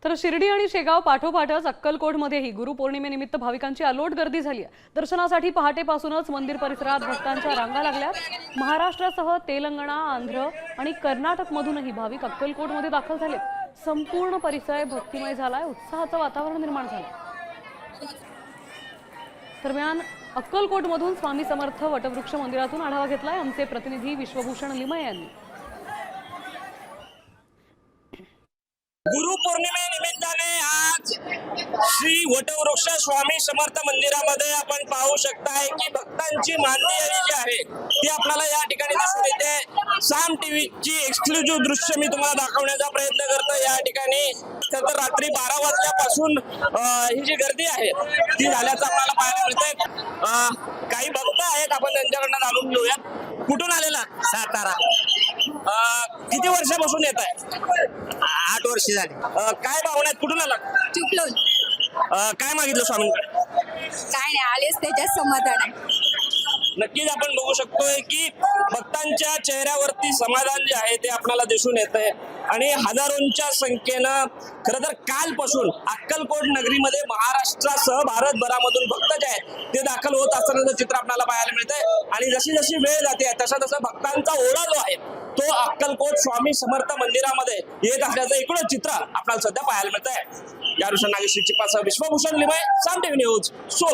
तर शिर्डी आणि शेगाव पाठोपाठच अक्कलकोटमध्येही गुरुपौर्णिमेनिमित्त भाविकांची अलोट गर्दी झाली आहे। दर्शनासाठी पहाटेपासूनच मंदिर परिसरात भक्तांच्या रांगा लागल्यात। महाराष्ट्रासह तेलंगणा, आंध्र आणि कर्नाटकमधूनही भाविक अक्कलकोटमध्ये दाखल झाले। संपूर्ण परिसर भक्तिमय झालाय, उत्साहाचं वातावरण निर्माण झालंय। दरम्यान अक्कलकोटमधून स्वामी समर्थ वटवृक्ष मंदिरातून आढावा घेतलाय आमचे प्रतिनिधी विश्वभूषण लिमये यांनी। गुरुपौर्णिमेनिमित्ताने आज श्री वटवृक्ष स्वामी समर्थ मंदिरामध्ये आपण पाहू शकताय की भक्तांची मांदियारी जी आहे ती आपल्याला या ठिकाणी दिसून येते। साम टीव्हीची एक्सक्लुझिव्ह दृश्य मी तुम्हाला दाखवण्याचा प्रयत्न करतो। या ठिकाणी तर रात्री 12 वाजल्यापासून ही जी गर्दी आहे ती झाल्याचं आपल्याला पाहायला मिळतंय। काही भक्त आहेत, आपण त्यांच्याकडनं जाणून घेऊया। कुठून आलेला? सातारा। किती वर्षापासून येत आहे? 8 वर्ष झाली। काय भावना आहेत? कुठून आला? चिपळूण। काय मागितलं स्वामींकडे? काय नाही, आलेच त्याच्यात समाधान आहे। नक्कीच आपण बघू शकतोय की भक्तांच्या चेहऱ्यावरती समाधान जे आहे ते आपल्याला दिसून येत आहे आणि हजारोंच्या संख्येनं खरं तर कालपासून अक्कलकोट नगरीमध्ये महाराष्ट्रासह भारतभरामधून भक्त जे आहेत ते दाखल होत असतानाचं चित्र आपल्याला पाहायला मिळतंय। आणि जशी जशी वेळ जाते तसा तसा भक्तांचा ओढा जो आहे तो अक्कलकोट स्वामी समर्थ मंदिरामध्ये येत असल्याचं एकूणच चित्र आपल्याला सध्या पाहायला मिळतंय। या नागेश चिपासह विश्वभूषण लिमये, साम टीव्ही न्यूज, सोलापूर।